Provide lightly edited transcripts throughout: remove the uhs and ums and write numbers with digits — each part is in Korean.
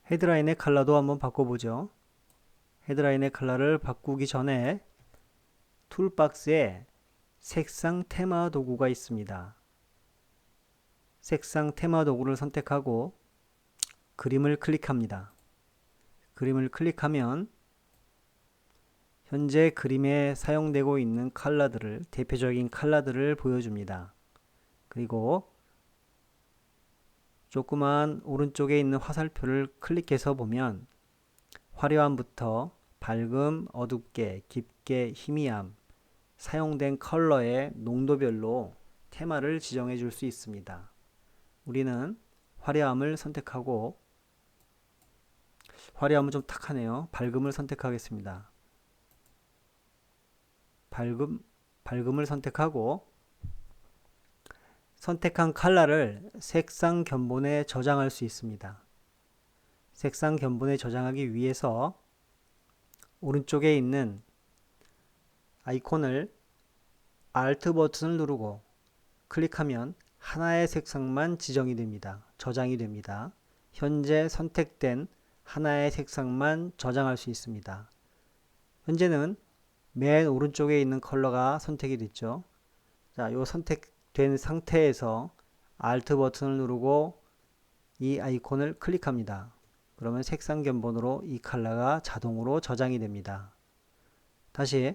헤드라인의 컬러도 한번 바꿔보죠. 헤드라인의 컬러를 바꾸기 전에 툴박스에 색상 테마 도구가 있습니다. 색상 테마 도구를 선택하고 그림을 클릭합니다. 그림을 클릭하면 현재 그림에 사용되고 있는 컬러들을, 대표적인 컬러들을 보여줍니다. 그리고 조그만 오른쪽에 있는 화살표를 클릭해서 보면 화려함부터 밝음, 어둡게, 깊게, 희미함, 사용된 컬러의 농도별로 테마를 지정해 줄 수 있습니다. 우리는 화려함을 선택하고, 화려함은 좀 탁하네요. 밝음을 선택하겠습니다. 밝음을 선택하고 선택한 컬러를 색상 견본에 저장할 수 있습니다. 색상 견본에 저장하기 위해서 오른쪽에 있는 아이콘을 Alt 버튼을 누르고 클릭하면 하나의 색상만 지정이 됩니다. 저장이 됩니다. 현재 선택된 하나의 색상만 저장할 수 있습니다. 현재는 맨 오른쪽에 있는 컬러가 선택이 됐죠. 자, 요 선택된 상태에서 Alt 버튼을 누르고 이 아이콘을 클릭합니다. 그러면 색상 견본으로 이 컬러가 자동으로 저장이 됩니다. 다시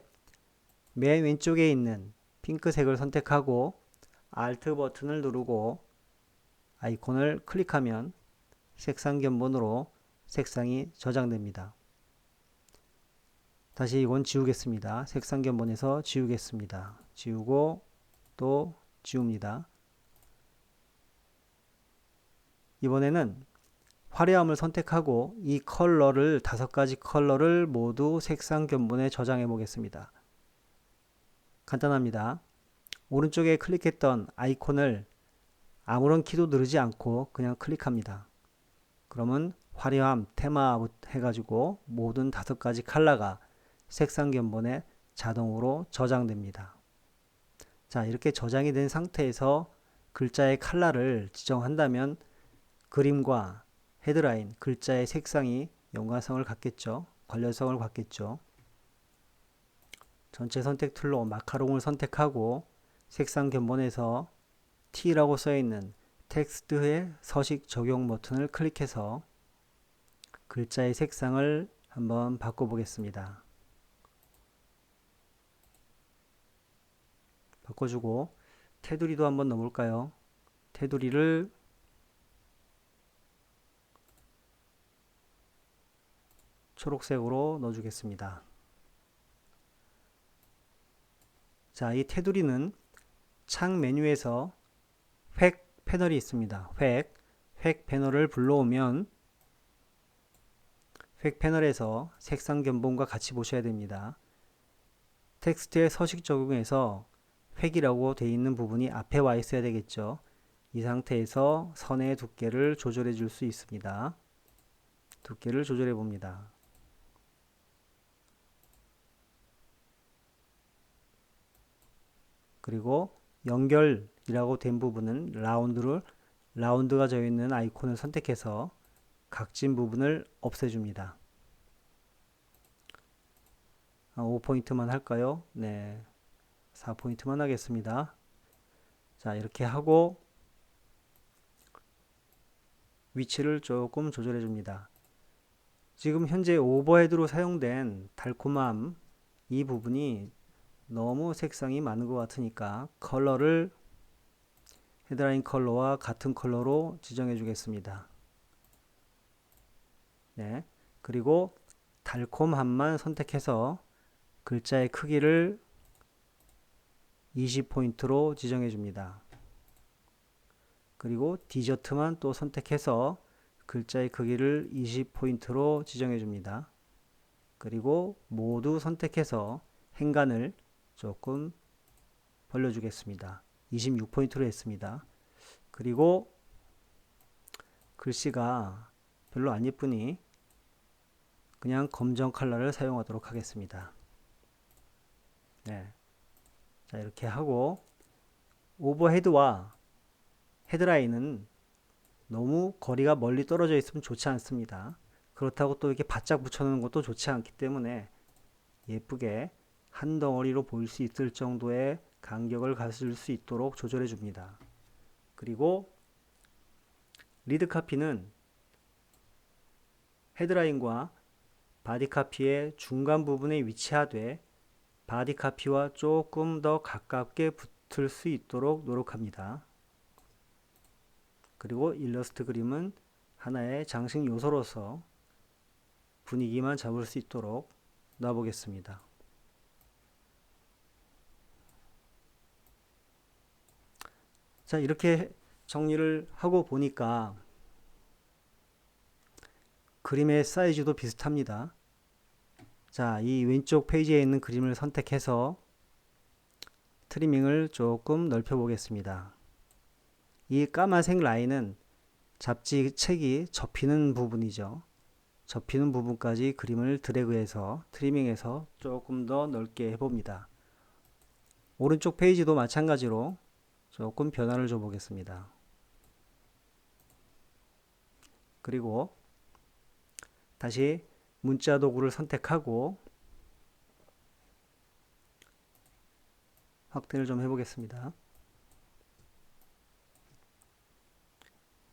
맨 왼쪽에 있는 핑크색을 선택하고 Alt 버튼을 누르고 아이콘을 클릭하면 색상 견본으로 색상이 저장됩니다. 다시 이건 지우겠습니다. 색상 견본에서 지우겠습니다. 지우고 또 지웁니다. 이번에는 화려함을 선택하고 이 컬러를 5가지 컬러를 모두 색상 견본에 저장해 보겠습니다. 간단합니다. 오른쪽에 클릭했던 아이콘을 아무런 키도 누르지 않고 그냥 클릭합니다. 그러면 화려함, 테마 해가지고 모든 5가지 컬러가 색상 견본에 자동으로 저장됩니다. 자, 이렇게 저장이 된 상태에서 글자의 컬러를 지정한다면 그림과 헤드라인, 글자의 색상이 연관성을 갖겠죠. 관련성을 갖겠죠. 전체 선택 툴로 마카롱을 선택하고 색상 견본에서 T라고 써있는 텍스트의 서식 적용 버튼을 클릭해서 글자의 색상을 한번 바꿔보겠습니다. 바꿔주고 테두리도 한번 넣어볼까요? 테두리를 초록색으로 넣어주겠습니다. 자, 이 테두리는 창 메뉴에서 획 패널이 있습니다. 획 패널을 불러오면 획 패널에서 색상 견본과 같이 보셔야 됩니다. 텍스트의 서식 적용에서 획이라고 되어 있는 부분이 앞에 와 있어야 되겠죠. 이 상태에서 선의 두께를 조절해 줄 수 있습니다. 두께를 조절해 봅니다. 그리고 연결이라고 된 부분은 라운드가 되어 있는 아이콘을 선택해서 각진 부분을 없애줍니다. 5포인트만 할까요? 네, 4포인트만 하겠습니다. 자, 이렇게 하고 위치를 조금 조절해 줍니다. 지금 현재 오버헤드로 사용된 달콤함 이 부분이 너무 색상이 많은 것 같으니까 컬러를 헤드라인 컬러와 같은 컬러로 지정해 주겠습니다. 네, 그리고 달콤함만 선택해서 글자의 크기를 20포인트로 지정해 줍니다. 그리고 디저트만 또 선택해서 글자의 크기를 20포인트로 지정해 줍니다. 그리고 모두 선택해서 행간을 조금 벌려주겠습니다. 26포인트로 했습니다. 그리고 글씨가 별로 안 예쁘니 그냥 검정 컬러를 사용하도록 하겠습니다. 네. 자, 이렇게 하고 오버헤드와 헤드라인은 너무 거리가 멀리 떨어져 있으면 좋지 않습니다. 그렇다고 또 이렇게 바짝 붙여놓는 것도 좋지 않기 때문에 예쁘게 한 덩어리로 보일 수 있을 정도의 간격을 가질 수 있도록 조절해 줍니다. 그리고 리드 카피는 헤드라인과 바디 카피의 중간 부분에 위치하되 바디 카피와 조금 더 가깝게 붙을 수 있도록 노력합니다. 그리고 일러스트 그림은 하나의 장식 요소로서 분위기만 잡을 수 있도록 놔보겠습니다. 자, 이렇게 정리를 하고 보니까 그림의 사이즈도 비슷합니다. 자, 이 왼쪽 페이지에 있는 그림을 선택해서 트리밍을 조금 넓혀 보겠습니다. 이 까만색 라인은 잡지 책이 접히는 부분이죠. 접히는 부분까지 그림을 드래그해서 트리밍해서 조금 더 넓게 해봅니다. 오른쪽 페이지도 마찬가지로 조금 변화를 줘 보겠습니다. 그리고 다시 문자 도구를 선택하고 확대를 좀 해보겠습니다.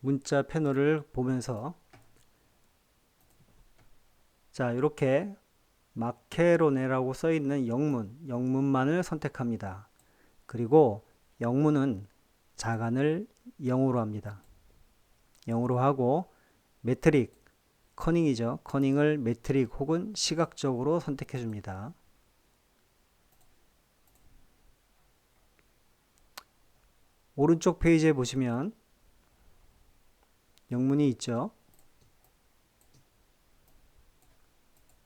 문자 패널을 보면서 자, 이렇게 마케로네라고 써 있는 영문만을 선택합니다. 그리고 영문은 자간을 0으로 합니다. 0으로 하고 메트릭, 커닝이죠. 커닝을 메트릭 혹은 시각적으로 선택해 줍니다. 오른쪽 페이지에 보시면 영문이 있죠.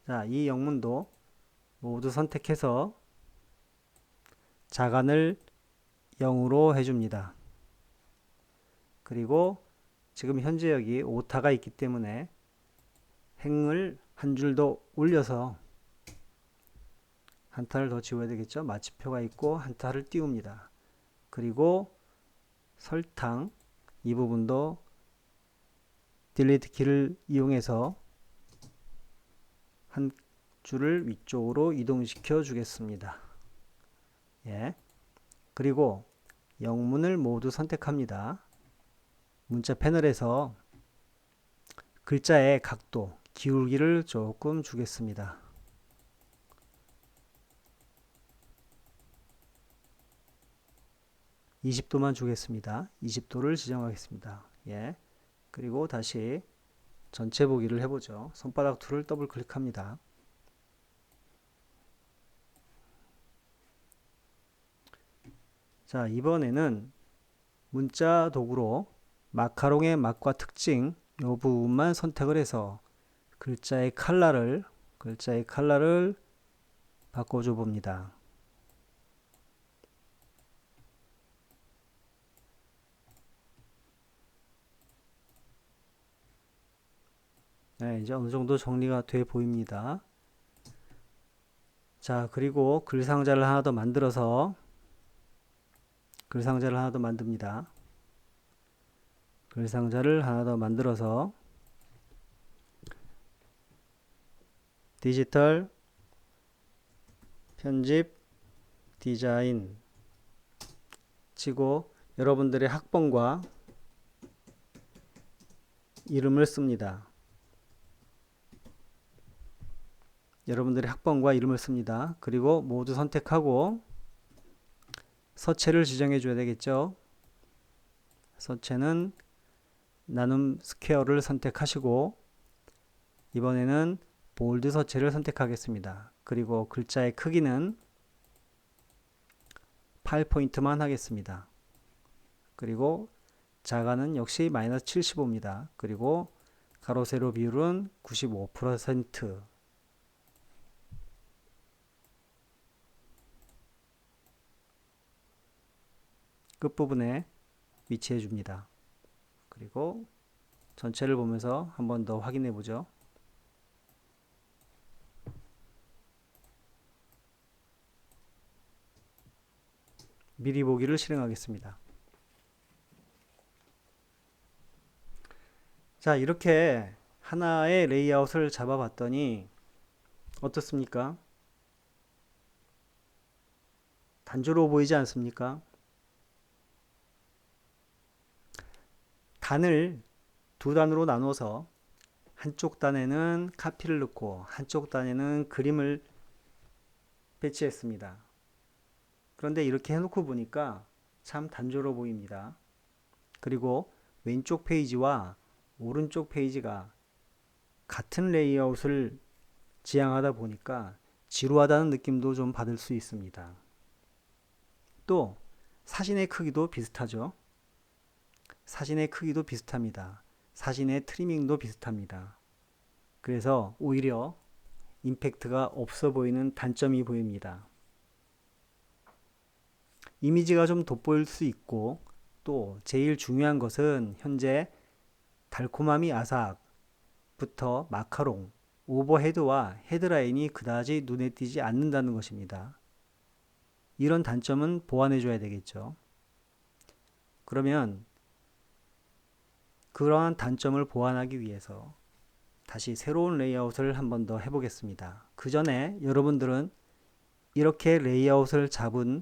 자, 이 영문도 모두 선택해서 자간을 0으로 해줍니다. 그리고 지금 현재 여기 오타가 있기 때문에 행을 한 줄 더 올려서 한 타를 더 지워야 되겠죠. 마침표가 있고 한 타를 띄웁니다. 그리고 설탕 이 부분도 딜리트 키를 이용해서 한 줄을 위쪽으로 이동시켜 주겠습니다. 예. 그리고 영문을 모두 선택합니다. 문자 패널에서 글자의 각도, 기울기를 조금 주겠습니다. (20도만) 주겠습니다. 20도를 지정하겠습니다. 예. 그리고 다시 전체 보기를 해보죠. 손바닥 툴을 더블 클릭합니다. 자, 이번에는 문자 도구로 마카롱의 맛과 특징 이 부분만 선택을 해서 글자의 컬러를 바꿔줘 봅니다. 네, 이제 어느 정도 정리가 돼 보입니다. 자, 그리고 글 상자를 하나 더 만듭니다. 글 상자를 하나 더 만들어서 디지털 편집 디자인 치고 여러분들의 학번과 이름을 씁니다. 그리고 모두 선택하고 서체를 지정해 줘야 되겠죠. 서체는 나눔 스퀘어를 선택하시고 이번에는 볼드 서체를 선택하겠습니다. 그리고 글자의 크기는 8포인트만 하겠습니다. 그리고 자가는 역시 마이너스 75입니다. 그리고 가로 세로 비율은 95%. 끝부분에 위치해 줍니다. 그리고 전체를 보면서 한 번 더 확인해 보죠. 미리 보기를 실행하겠습니다. 자, 이렇게 하나의 레이아웃을 잡아봤더니 어떻습니까? 단조로워 보이지 않습니까? 단을 두 단으로 나눠서 한쪽 단에는 카피를 넣고 한쪽 단에는 그림을 배치했습니다. 그런데 이렇게 해놓고 보니까 참 단조로워 보입니다. 그리고 왼쪽 페이지와 오른쪽 페이지가 같은 레이아웃을 지향하다 보니까 지루하다는 느낌도 좀 받을 수 있습니다. 또 사진의 크기도 비슷하죠. 사진의 크기도 비슷합니다. 사진의 트리밍도 비슷합니다. 그래서 오히려 임팩트가 없어 보이는 단점이 보입니다. 이미지가 좀 돋보일 수 있고 또 제일 중요한 것은 현재 달콤함이 아삭부터 마카롱, 오버헤드와 헤드라인이 그다지 눈에 띄지 않는다는 것입니다. 이런 단점은 보완해 줘야 되겠죠. 그러면 그러한 단점을 보완하기 위해서 다시 새로운 레이아웃을 한 번 더 해보겠습니다. 그 전에 여러분들은 이렇게 레이아웃을 잡은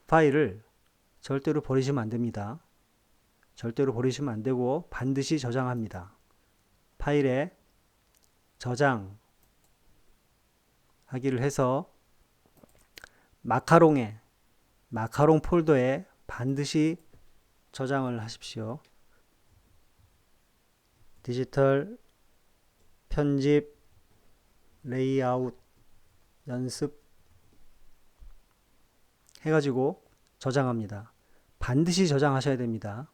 파일을 절대로 버리시면 안 됩니다. 절대로 버리시면 안 되고 반드시 저장합니다. 파일에 저장하기를 해서 마카롱 폴더에 반드시 저장을 하십시오. 디지털 편집 레이아웃 연습 해가지고 저장합니다. 반드시 저장하셔야 됩니다.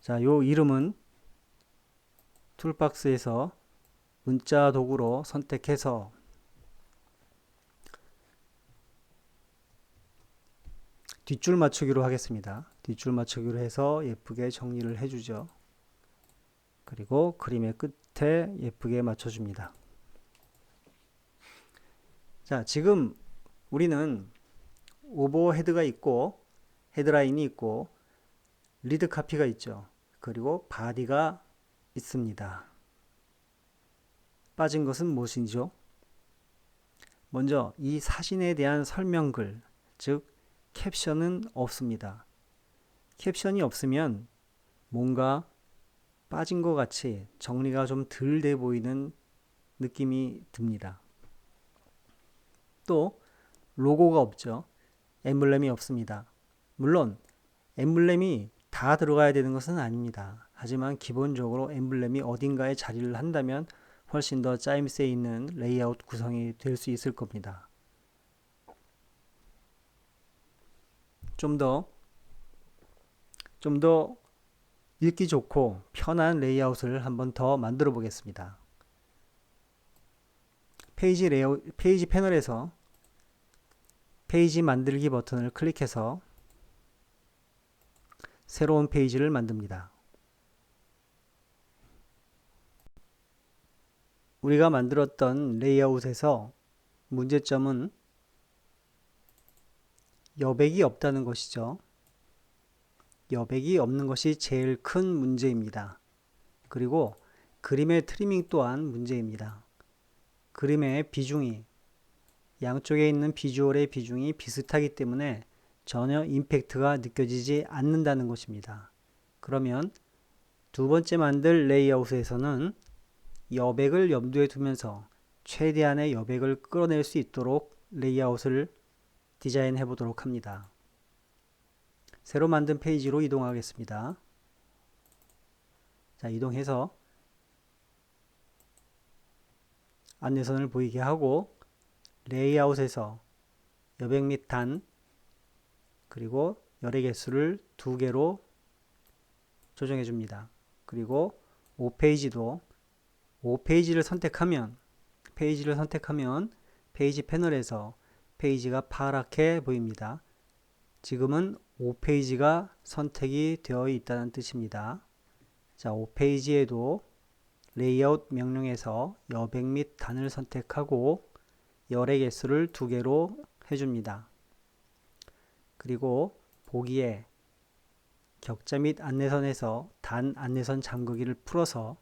자, 요 이름은 툴박스에서 문자 도구로 선택해서 뒷줄 맞추기로 하겠습니다. 뒷줄 맞추기로 해서 예쁘게 정리를 해주죠. 그리고 그림의 끝에 예쁘게 맞춰줍니다. 자, 지금 우리는 오버헤드가 있고 헤드라인이 있고 리드 카피가 있죠. 그리고 바디가 있습니다. 빠진 것은 무엇이죠? 먼저 이 사진에 대한 설명글, 즉 캡션은 없습니다. 캡션이 없으면 뭔가 빠진 것 같이 정리가 좀 덜 돼 보이는 느낌이 듭니다. 또 로고가 없죠. 엠블렘이 없습니다. 물론 엠블렘이 다 들어가야 되는 것은 아닙니다. 하지만 기본적으로 엠블렘이 어딘가에 자리를 한다면 훨씬 더 짜임새 있는 레이아웃 구성이 될 수 있을 겁니다. 좀 더 읽기 좋고 편한 레이아웃을 한번 더 만들어 보겠습니다. 페이지 패널에서 페이지 만들기 버튼을 클릭해서 새로운 페이지를 만듭니다. 우리가 만들었던 레이아웃에서 문제점은 여백이 없다는 것이죠. 여백이 없는 것이 제일 큰 문제입니다. 그리고 그림의 트리밍 또한 문제입니다. 그림의 비중이 양쪽에 있는 비주얼의 비중이 비슷하기 때문에 전혀 임팩트가 느껴지지 않는다는 것입니다. 그러면 두 번째 만들 레이아웃에서는 여백을 염두에 두면서 최대한의 여백을 끌어낼 수 있도록 레이아웃을 디자인해 보도록 합니다. 새로 만든 페이지로 이동하겠습니다. 자, 이동해서 안내선을 보이게 하고 레이아웃에서 여백 및 단 그리고 열의 개수를 2개로 조정해 줍니다. 그리고 5페이지도 5페이지를 선택하면 페이지 패널에서 페이지가 파랗게 보입니다. 지금은 5페이지가 선택이 되어 있다는 뜻입니다. 자, 5페이지에도 레이아웃 명령에서 여백 및 단을 선택하고 열의 개수를 2개로 해줍니다. 그리고 보기에 격자 및 안내선에서 단 안내선 잠그기를 풀어서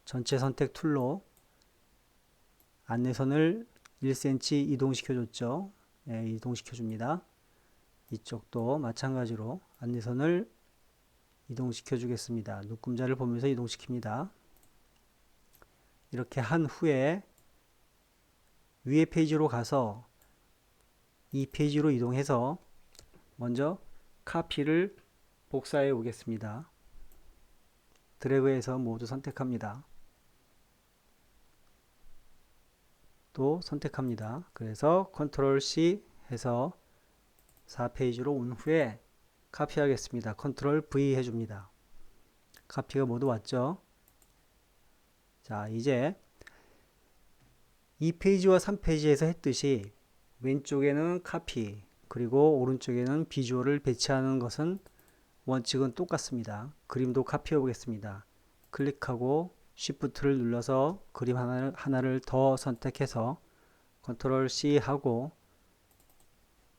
전체 선택 툴로 안내선을 1cm 이동시켜줬죠. 네, 이동시켜줍니다. 이쪽도 마찬가지로 안내선을 이동시켜 주겠습니다. 눈금자를 보면서 이동시킵니다. 이렇게 한 후에 위에 페이지로 가서 이 페이지로 이동해서 먼저 카피를 복사해 오겠습니다. 드래그해서 모두 선택합니다. 또 선택합니다. 그래서 컨트롤 C 해서 4페이지로 온 후에 카피하겠습니다. 컨트롤 V 해줍니다. 카피가 모두 왔죠. 자, 이제 2페이지와 3페이지에서 했듯이 왼쪽에는 카피, 그리고 오른쪽에는 비주얼을 배치하는 것은 원칙은 똑같습니다. 그림도 카피해 보겠습니다. 클릭하고 Shift를 눌러서 그림 하나를 더 선택해서 컨트롤 C 하고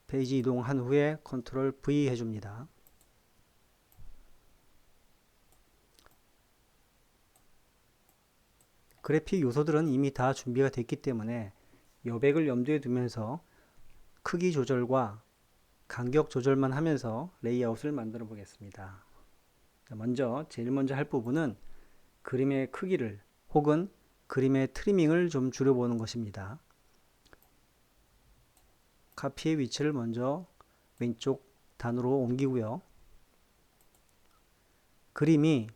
페이지 이동한 후에 컨트롤 V 해줍니다. 그래픽 요소들은 이미 다 준비가 됐기 때문에 여백을 염두에 두면서 크기 조절과 간격 조절만 하면서 레이아웃을 만들어 보겠습니다. 먼저 제일 먼저 할 부분은 그림의 크기를 혹은 그림의 트리밍을 좀 줄여보는 것입니다. 카피의 위치를 먼저 왼쪽 단으로 옮기고요. 그림이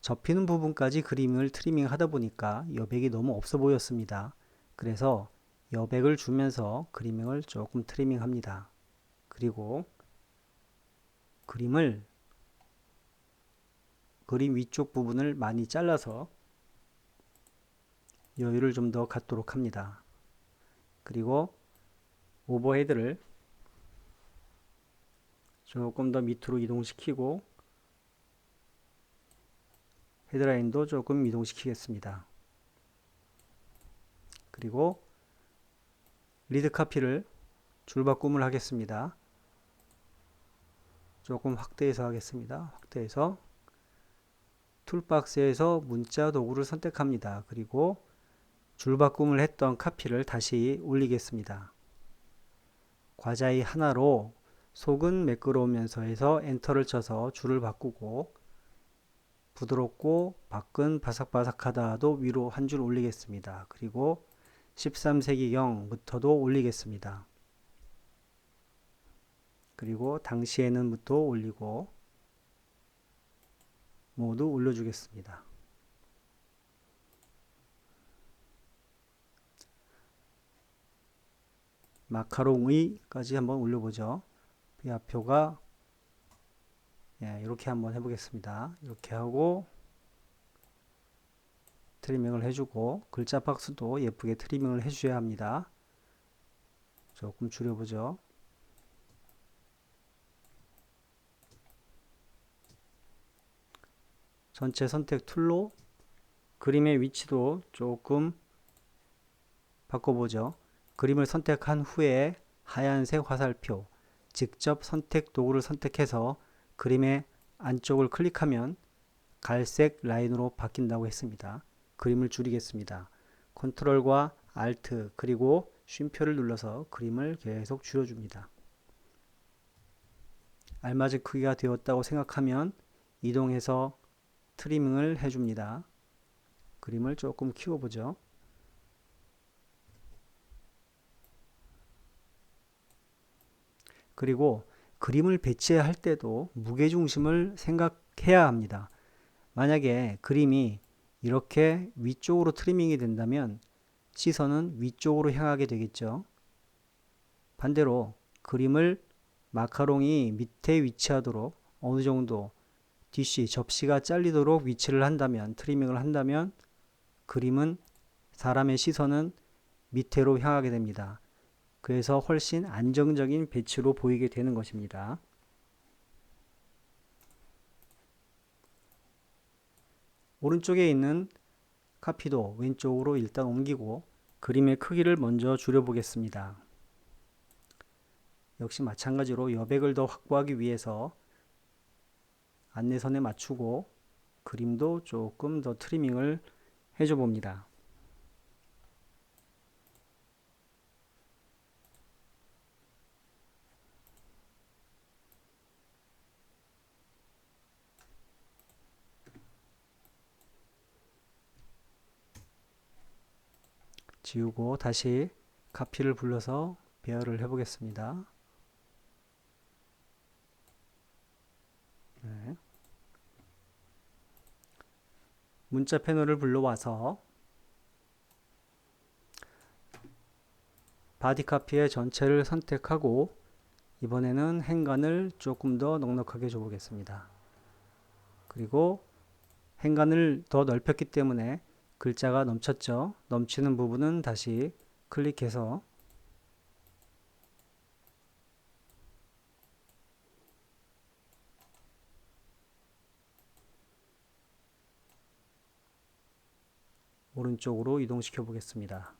접히는 부분까지 그림을 트리밍 하다 보니까 여백이 너무 없어 보였습니다. 그래서 여백을 주면서 그림을 조금 트리밍 합니다. 그리고 그림 위쪽 부분을 많이 잘라서 여유를 좀 더 갖도록 합니다. 그리고 오버헤드를 조금 더 밑으로 이동시키고 헤드라인도 조금 이동시키겠습니다. 그리고 리드 카피를 줄바꿈을 하겠습니다. 조금 확대해서 하겠습니다. 확대해서 툴박스에서 문자 도구를 선택합니다. 그리고 줄바꿈을 했던 카피를 다시 올리겠습니다. 과자의 하나로 속은 매끄러우면서 해서 엔터를 쳐서 줄을 바꾸고 부드럽고 밖은 바삭바삭하다도 위로 한 줄 올리겠습니다. 그리고 13세기경부터도 올리겠습니다. 그리고 당시에는부터 올리고 모두 올려주겠습니다. 마카롱의까지 한번 올려보죠. 배아표가 이렇게 한번 해보겠습니다. 이렇게 하고 트리밍을 해주고 글자 박스도 예쁘게 트리밍을 해주셔야 합니다. 조금 줄여보죠. 전체 선택 툴로 그림의 위치도 조금 바꿔보죠. 그림을 선택한 후에 하얀색 화살표, 직접 선택 도구를 선택해서 그림의 안쪽을 클릭하면 갈색 라인으로 바뀐다고 했습니다. 그림을 줄이겠습니다. 컨트롤과 알트 그리고 쉼표를 눌러서 그림을 계속 줄여줍니다. 알맞은 크기가 되었다고 생각하면 이동해서 트리밍을 해줍니다. 그림을 조금 키워보죠. 그리고 그림을 배치할 때도 무게중심을 생각해야 합니다. 만약에 그림이 이렇게 위쪽으로 트리밍이 된다면 시선은 위쪽으로 향하게 되겠죠. 반대로 그림을 마카롱이 밑에 위치하도록 어느 정도 접시가 잘리도록 위치를 한다면, 트리밍을 한다면 그림은 사람의 시선은 밑으로 향하게 됩니다. 그래서 훨씬 안정적인 배치로 보이게 되는 것입니다. 오른쪽에 있는 카피도 왼쪽으로 일단 옮기고 그림의 크기를 먼저 줄여보겠습니다. 역시 마찬가지로 여백을 더 확보하기 위해서 안내선에 맞추고 그림도 조금 더 트리밍을 해줘 봅니다. 지우고 다시 카피를 불러서 배열을 해보겠습니다. 네. 문자 패널을 불러와서 바디 카피의 전체를 선택하고 이번에는 행간을 조금 더 넉넉하게 줘보겠습니다. 그리고 행간을 더 넓혔기 때문에 글자가 넘쳤죠. 넘치는 부분은 다시 클릭해서 오른쪽으로 이동시켜 보겠습니다.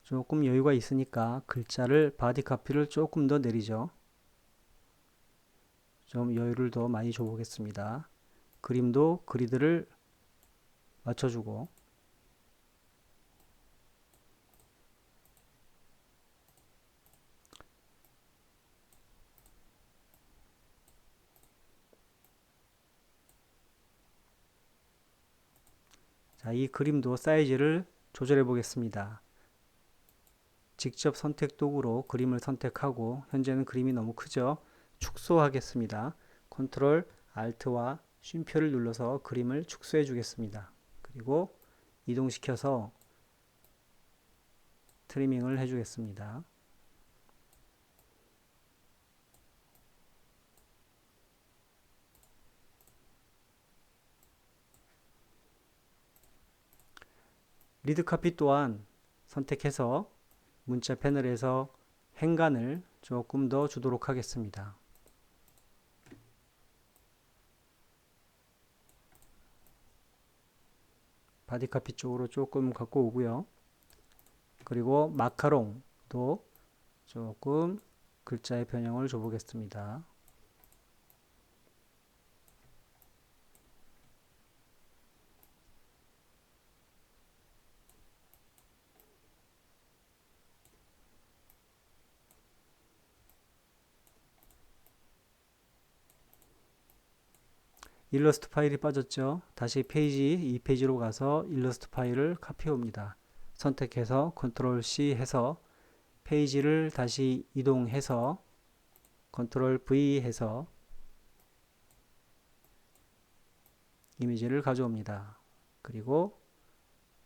조금 여유가 있으니까 글자를 바디 카피를 조금 더 내리죠. 좀 여유를 더 많이 줘 보겠습니다. 그림도 그리드를 맞춰주고 자, 이 그림도 사이즈를 조절해 보겠습니다. 직접 선택 도구로 그림을 선택하고 현재는 그림이 너무 크죠. 축소하겠습니다. 컨트롤 Alt와 쉼표를 눌러서 그림을 축소해 주겠습니다. 그리고 이동시켜서 트리밍을 해 주겠습니다. 리드 카피 또한 선택해서 문자 패널에서 행간을 조금 더 주도록 하겠습니다. 바디 카피 쪽으로 조금 갖고 오고요. 그리고 마카롱도 조금 글자의 변형을 줘 보겠습니다. 일러스트 파일이 빠졌죠. 다시 페이지 2페이지로 가서 일러스트 파일을 카피해 옵니다. 선택해서 컨트롤 C 해서 페이지를 다시 이동해서 컨트롤 V 해서 이미지를 가져옵니다. 그리고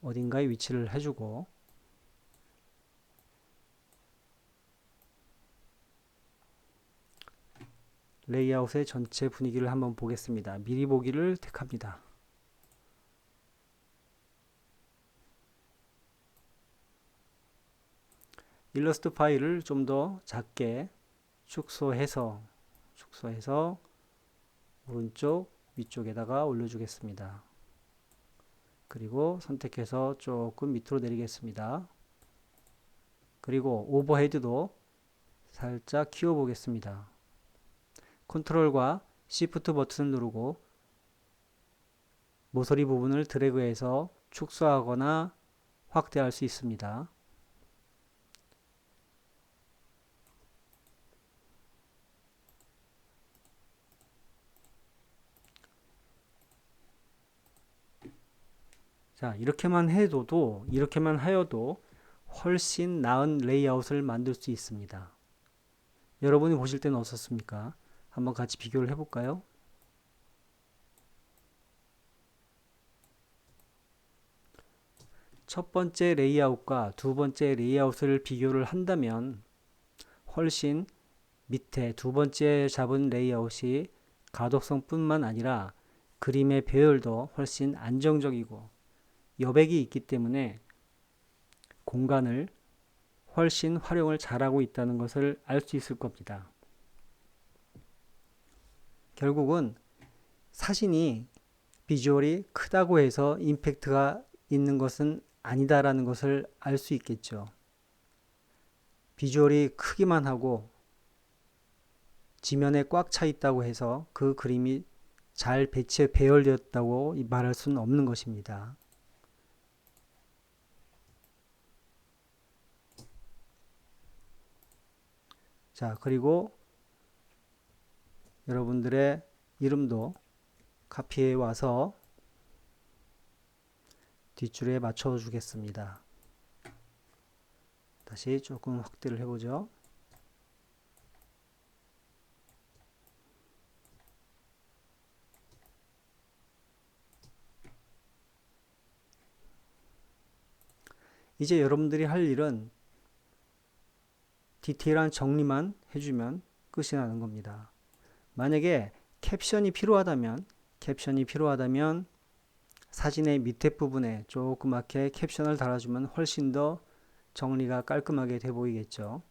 어딘가에 위치를 해주고 레이아웃의 전체 분위기를 한번 보겠습니다. 미리 보기를 택합니다. 일러스트 파일을 좀 더 작게 축소해서 오른쪽 위쪽에다가 올려주겠습니다. 그리고 선택해서 조금 밑으로 내리겠습니다. 그리고 오버헤드도 살짝 키워 보겠습니다. 컨트롤과 시프트 버튼을 누르고 모서리 부분을 드래그해서 축소하거나 확대할 수 있습니다. 자, 이렇게만 하여도 훨씬 나은 레이아웃을 만들 수 있습니다. 여러분이 보실 때는 어떻습니까? 한번 같이 비교를 해볼까요? 첫 번째 레이아웃과 두 번째 레이아웃을 비교를 한다면 훨씬 밑에 두 번째 잡은 레이아웃이 가독성뿐만 아니라 그림의 배열도 훨씬 안정적이고 여백이 있기 때문에 공간을 훨씬 활용을 잘하고 있다는 것을 알 수 있을 겁니다. 결국은 사진이 비주얼이 크다고 해서 임팩트가 있는 것은 아니다라는 것을 알 수 있겠죠. 비주얼이 크기만 하고 지면에 꽉 차 있다고 해서 그 그림이 잘 배열되었다고 말할 수는 없는 것입니다. 자, 그리고 여러분들의 이름도 카피해 와서 뒷줄에 맞춰 주겠습니다. 다시 조금 확대를 해보죠. 이제 여러분들이 할 일은 디테일한 정리만 해주면 끝이 나는 겁니다. 만약에 캡션이 필요하다면 사진의 밑에 부분에 조그맣게 캡션을 달아주면 훨씬 더 정리가 깔끔하게 돼 보이겠죠.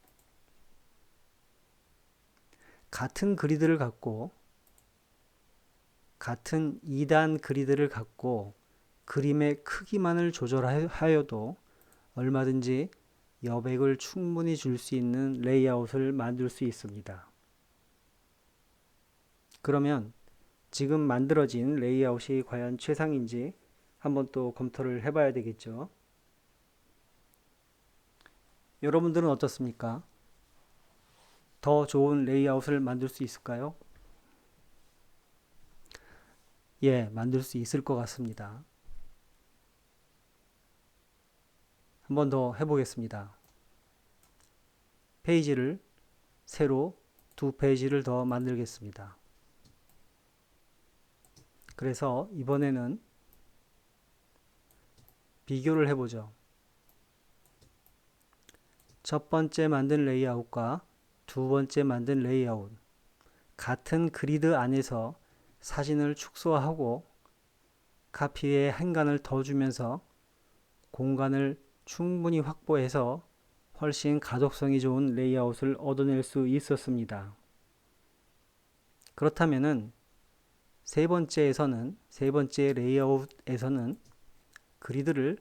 같은 그리드를 갖고 같은 2단 그리드를 갖고 그림의 크기만을 조절하여도 얼마든지 여백을 충분히 줄 수 있는 레이아웃을 만들 수 있습니다. 그러면 지금 만들어진 레이아웃이 과연 최상인지 한번 또 검토를 해봐야 되겠죠. 여러분들은 어떻습니까? 더 좋은 레이아웃을 만들 수 있을까요? 예, 만들 수 있을 것 같습니다. 한번 더 해보겠습니다. 페이지를 새로 2페이지를 더 만들겠습니다. 그래서 이번에는 비교를 해보죠. 첫 번째 만든 레이아웃과 두 번째 만든 레이아웃, 같은 그리드 안에서 사진을 축소하고 카피에 한 간을 더 주면서 공간을 충분히 확보해서 훨씬 가독성이 좋은 레이아웃을 얻어낼 수 있었습니다. 그렇다면은 세 번째 레이아웃에서는 그리드를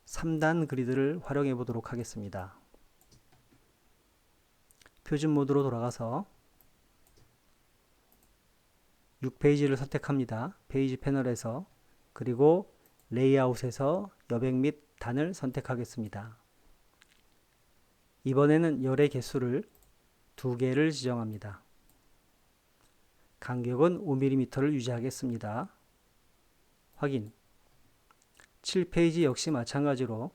3단 그리드를 활용해 보도록 하겠습니다. 표준 모드로 돌아가서 6페이지를 선택합니다. 페이지 패널에서 그리고 레이아웃에서 여백 및 단을 선택하겠습니다. 이번에는 열의 개수를 2개를 지정합니다. 간격은 5mm를 유지하겠습니다. 확인. 7페이지 역시 마찬가지로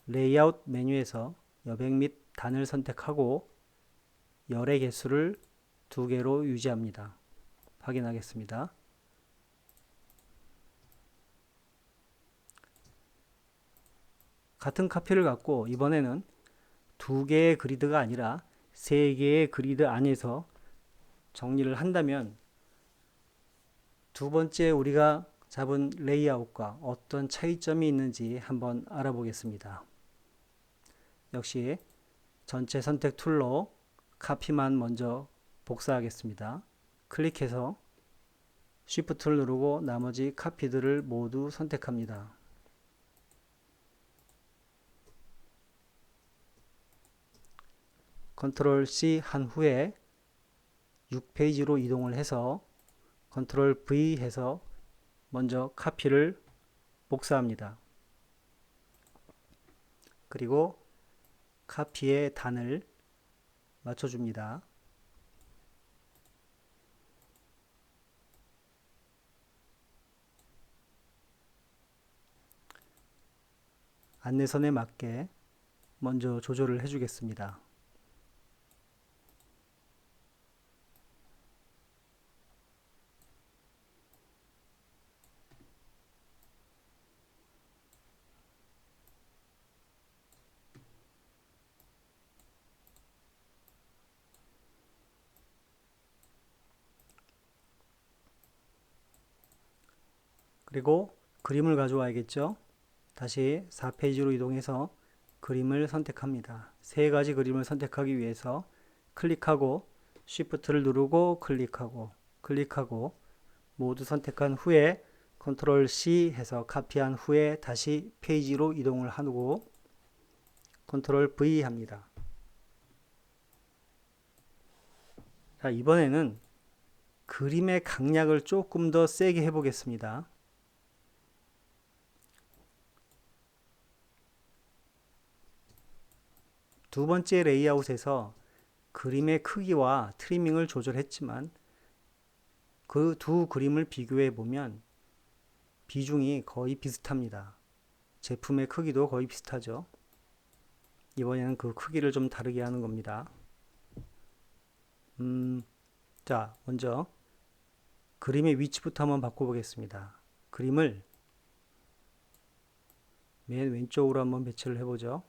레이아웃 메뉴에서 여백 및 단을 선택하고 열의 개수를 2개로 유지합니다. 확인하겠습니다. 같은 카피를 갖고 이번에는 2개의 그리드가 아니라 3개의 그리드 안에서 정리를 한다면 두 번째 우리가 잡은 레이아웃과 어떤 차이점이 있는지 한번 알아보겠습니다. 역시 전체 선택 툴로 카피만 먼저 복사하겠습니다. 클릭해서 Shift를 누르고 나머지 카피들을 모두 선택합니다. 컨트롤 C 한 후에 6페이지로 이동을 해서 컨트롤 V 해서 먼저 카피를 복사합니다. 그리고 카피의 단을 맞춰줍니다. 안내선에 맞게 먼저 조절을 해주겠습니다. 그리고 그림을 가져와야겠죠. 다시 4페이지로 이동해서 그림을 선택합니다. 세 가지 그림을 선택하기 위해서 클릭하고 Shift를 누르고 클릭하고 클릭하고 모두 선택한 후에 컨트롤 C 해서 카피한 후에 다시 페이지로 이동을 하고 컨트롤 V 합니다. 자, 이번에는 그림의 강약을 조금 더 세게 해보겠습니다. 두 번째 레이아웃에서 그림의 크기와 트리밍을 조절했지만 그 두 그림을 비교해 보면 비중이 거의 비슷합니다. 제품의 크기도 거의 비슷하죠. 이번에는 그 크기를 좀 다르게 하는 겁니다. 자, 먼저 그림의 위치부터 한번 바꿔보겠습니다. 그림을 맨 왼쪽으로 한번 배치를 해보죠.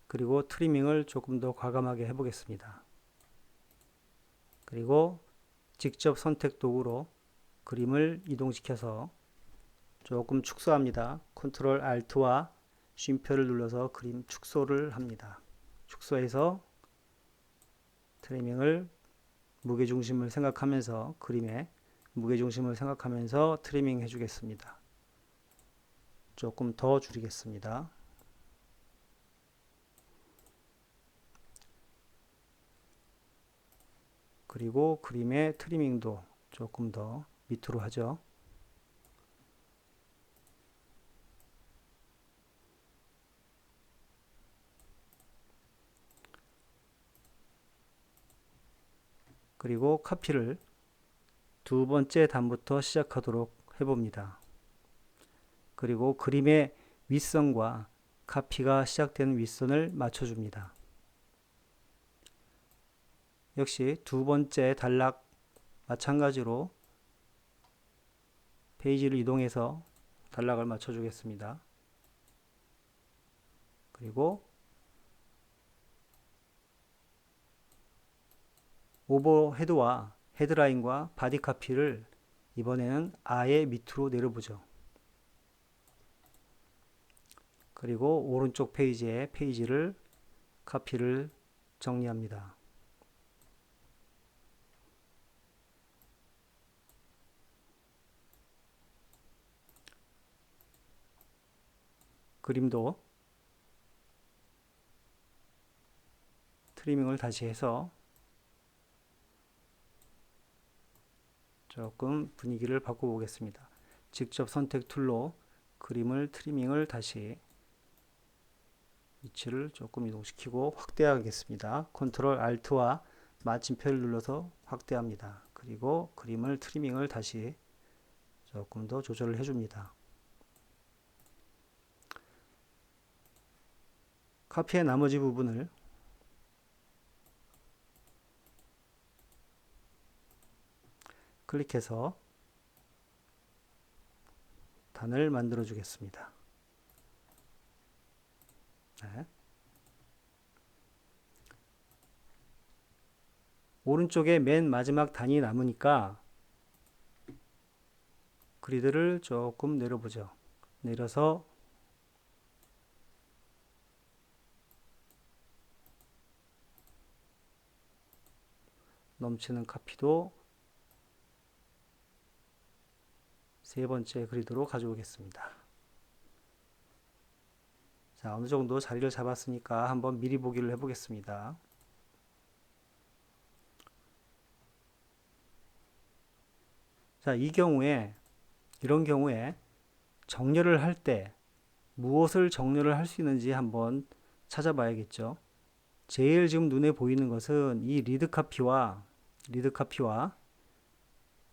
그리고 트리밍을 조금 더 과감하게 해보겠습니다. 그리고 직접 선택 도구로 그림을 이동시켜서 조금 축소합니다. 컨트롤 Alt와 쉼표를 눌러서 그림 축소를 합니다. 축소해서 트리밍을 무게중심을 생각하면서 그림의 무게중심을 생각하면서 트리밍 해주겠습니다. 조금 더 줄이겠습니다. 그리고 그림의 트리밍도 조금 더 밑으로 하죠. 그리고 카피를 두 번째 단부터 시작하도록 해봅니다. 그리고 그림의 윗선과 카피가 시작되는 윗선을 맞춰줍니다. 역시 두 번째 단락 마찬가지로 페이지를 이동해서 단락을 맞춰주겠습니다. 그리고 오버헤드와 헤드라인과 바디 카피를 이번에는 아예 밑으로 내려보죠. 그리고 오른쪽 페이지에 페이지를 카피를 정리합니다. 그림도 트리밍을 다시 해서 조금 분위기를 바꿔보겠습니다. 직접 선택 툴로 그림을 트리밍을 다시 위치를 조금 이동시키고 확대하겠습니다. 컨트롤 Alt와 마침표를 눌러서 확대합니다. 그리고 그림을 트리밍을 다시 조금 더 조절을 해줍니다. 카피의 나머지 부분을 클릭해서 단을 만들어 주겠습니다. 네. 오른쪽에 맨 마지막 단이 남으니까 그리드를 조금 내려보죠. 내려서 넘치는 카피도 세 번째 그리드로 가져오겠습니다. 자, 어느 정도 자리를 잡았으니까 한번 미리 보기를 해보겠습니다. 자, 이런 경우에 정렬을 할 때 무엇을 정렬을 할 수 있는지 한번 찾아봐야겠죠. 제일 지금 눈에 보이는 것은 이 리드 카피와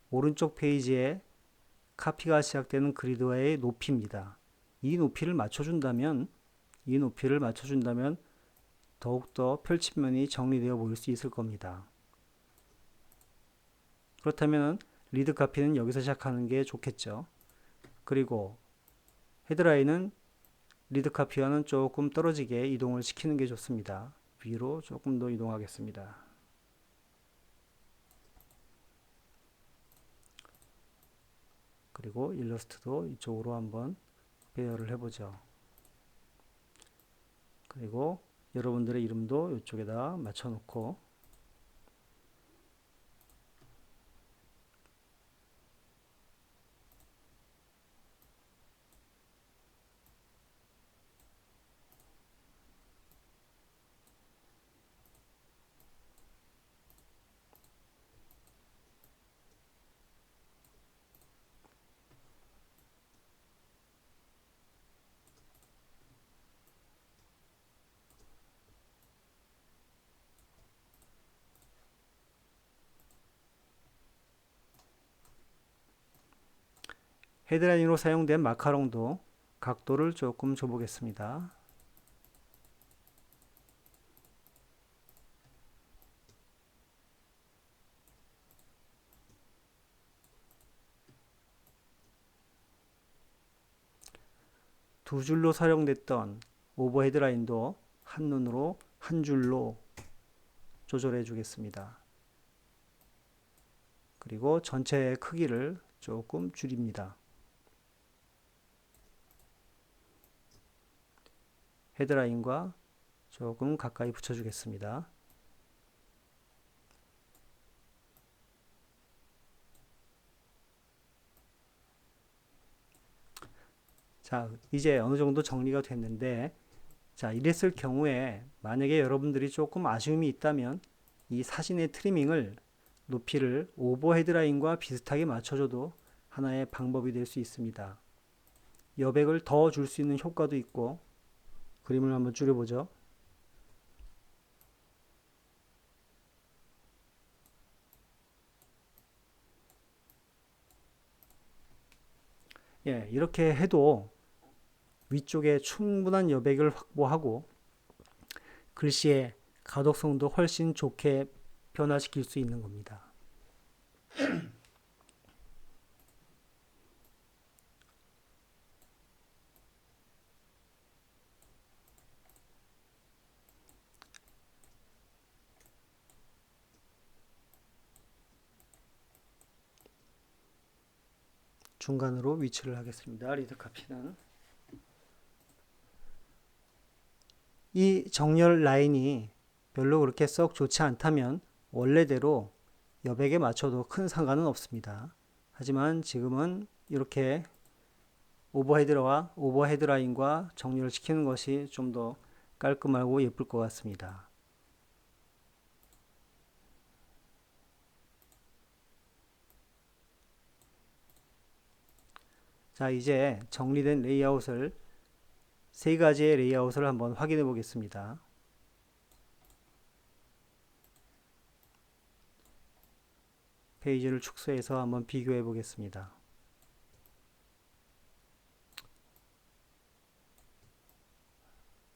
오른쪽 페이지에 카피가 시작되는 그리드와의 높이입니다. 이 높이를 맞춰준다면 더욱더 펼침면이 정리되어 보일 수 있을 겁니다. 그렇다면 리드 카피는 여기서 시작하는 게 좋겠죠. 그리고 헤드라인은 리드 카피와는 조금 떨어지게 이동을 시키는 게 좋습니다. 위로 조금 더 이동하겠습니다. 그리고 일러스트도 이쪽으로 한번 배열을 해보죠. 그리고 여러분들의 이름도 이쪽에다 맞춰놓고 헤드라인으로 사용된 마카롱도 각도를 조금 줘보겠습니다. 두 줄로 사용됐던 오버헤드 라인도 한눈으로 한 줄로 조절해 주겠습니다. 그리고 전체 크기를 조금 줄입니다. 헤드라인과 조금 가까이 붙여주겠습니다. 자, 이제 어느 정도 정리가 됐는데, 자, 이랬을 경우에 만약에 여러분들이 조금 아쉬움이 있다면 이 사진의 트리밍을 높이를 오버헤드 라인과 비슷하게 맞춰줘도 하나의 방법이 될 수 있습니다. 여백을 더 줄 수 있는 효과도 있고, 그림을 한번 줄여보죠. 예, 이렇게 해도 위쪽에 충분한 여백을 확보하고 글씨의 가독성도 훨씬 좋게 변화시킬 수 있는 겁니다. 중간으로 위치를 하겠습니다. 리드 카피는 이 정렬 라인이 별로 그렇게 썩 좋지 않다면 원래대로 여백에 맞춰도 큰 상관은 없습니다. 하지만 지금은 이렇게 오버헤드 라인과 정렬을 시키는 것이 좀 더 깔끔하고 예쁠 것 같습니다. 자, 이제 정리된 레이아웃을 세 가지의 레이아웃을 한번 확인해 보겠습니다. 페이지를 축소해서 한번 비교해 보겠습니다.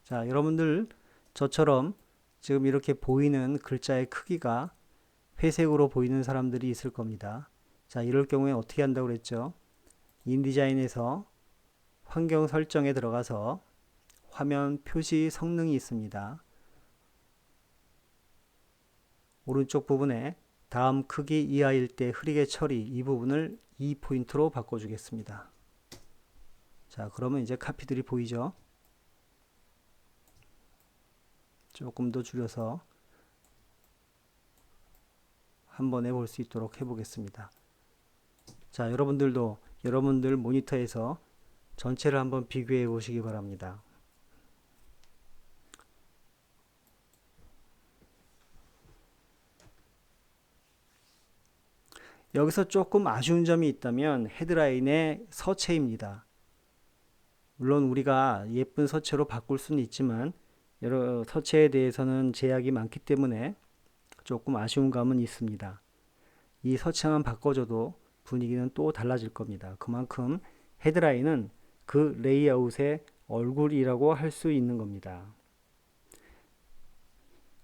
자, 여러분들 저처럼 지금 이렇게 보이는 글자의 크기가 회색으로 보이는 사람들이 있을 겁니다. 자, 이럴 경우에 어떻게 한다고 그랬죠? 인디자인에서 환경 설정에 들어가서 화면 표시 성능이 있습니다. 오른쪽 부분에 다음 크기 이하일 때 흐리게 처리 이 부분을 2포인트로 바꿔주겠습니다. 자, 그러면 이제 카피들이 보이죠? 조금 더 줄여서 한 번에 볼 수 있도록 해보겠습니다. 자, 여러분들도 여러분들 모니터에서 전체를 한번 비교해 보시기 바랍니다. 여기서 조금 아쉬운 점이 있다면 헤드라인의 서체입니다. 물론 우리가 예쁜 서체로 바꿀 수는 있지만 여러 서체에 대해서는 제약이 많기 때문에 조금 아쉬운 감은 있습니다. 이 서체만 바꿔줘도 분위기는 또 달라질 겁니다. 그만큼 헤드라인은 그 레이아웃의 얼굴이라고 할 수 있는 겁니다.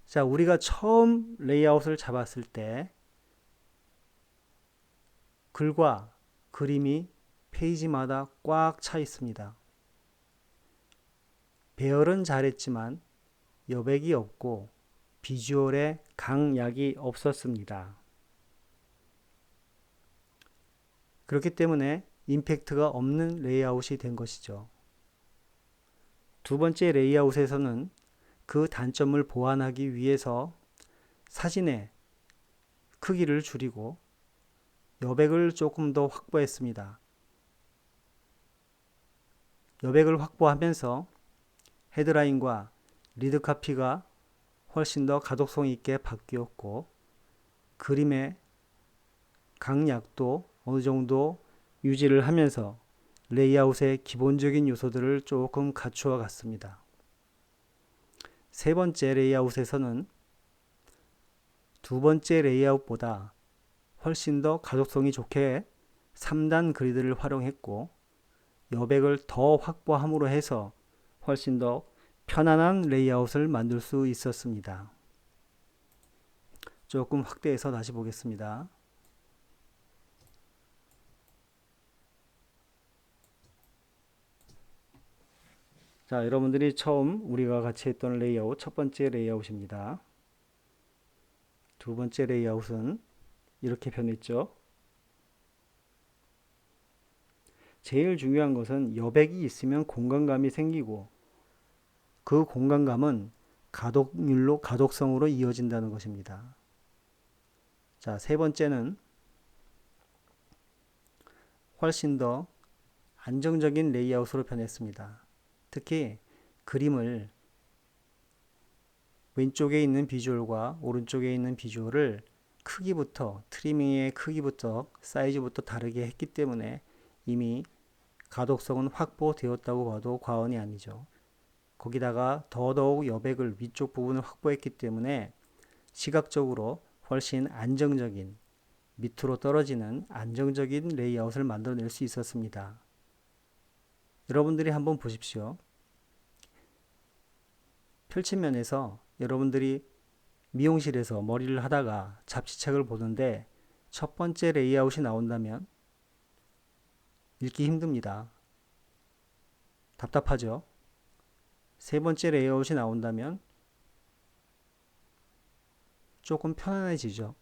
자, 우리가 처음 레이아웃을 잡았을 때 글과 그림이 페이지마다 꽉 차 있습니다. 배열은 잘했지만 여백이 없고 비주얼에 강약이 없었습니다. 그렇기 때문에 임팩트가 없는 레이아웃이 된 것이죠. 두 번째 레이아웃에서는 그 단점을 보완하기 위해서 사진의 크기를 줄이고 여백을 조금 더 확보했습니다. 여백을 확보하면서 헤드라인과 리드 카피가 훨씬 더 가독성 있게 바뀌었고 그림의 강약도 어느 정도 유지를 하면서 레이아웃의 기본적인 요소들을 조금 갖추어 갔습니다. 세 번째 레이아웃에서는 두 번째 레이아웃보다 훨씬 더 가독성이 좋게 3단 그리드를 활용했고 여백을 더 확보함으로 해서 훨씬 더 편안한 레이아웃을 만들 수 있었습니다. 조금 확대해서 다시 보겠습니다. 자, 여러분들이 처음 우리가 같이 했던 레이아웃, 첫 번째 레이아웃입니다. 두 번째 레이아웃은 이렇게 변했죠. 제일 중요한 것은 여백이 있으면 공간감이 생기고 그 공간감은 가독성으로 이어진다는 것입니다. 자, 세 번째는 훨씬 더 안정적인 레이아웃으로 변했습니다. 특히 그림을 왼쪽에 있는 비주얼과 오른쪽에 있는 비주얼을 크기부터 트리밍의 크기부터 사이즈부터 다르게 했기 때문에 이미 가독성은 확보되었다고 봐도 과언이 아니죠. 거기다가 더더욱 여백을 위쪽 부분을 확보했기 때문에 시각적으로 훨씬 안정적인 밑으로 떨어지는 안정적인 레이아웃을 만들어낼 수 있었습니다. 여러분들이 한번 보십시오. 펼침면에서 여러분들이 미용실에서 머리를 하다가 잡지책을 보는데 첫 번째 레이아웃이 나온다면 읽기 힘듭니다. 답답하죠? 세 번째 레이아웃이 나온다면 조금 편안해지죠.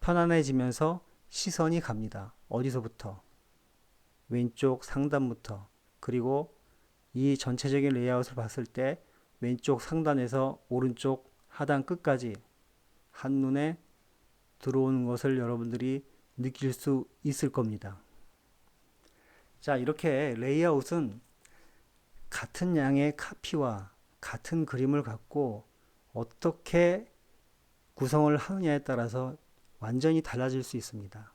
편안해지면서 시선이 갑니다. 어디서부터? 왼쪽 상단부터. 그리고 이 전체적인 레이아웃을 봤을 때 왼쪽 상단에서 오른쪽 하단 끝까지 한눈에 들어오는 것을 여러분들이 느낄 수 있을 겁니다. 자, 이렇게 레이아웃은 같은 양의 카피와 같은 그림을 갖고 어떻게 구성을 하느냐에 따라서 완전히 달라질 수 있습니다.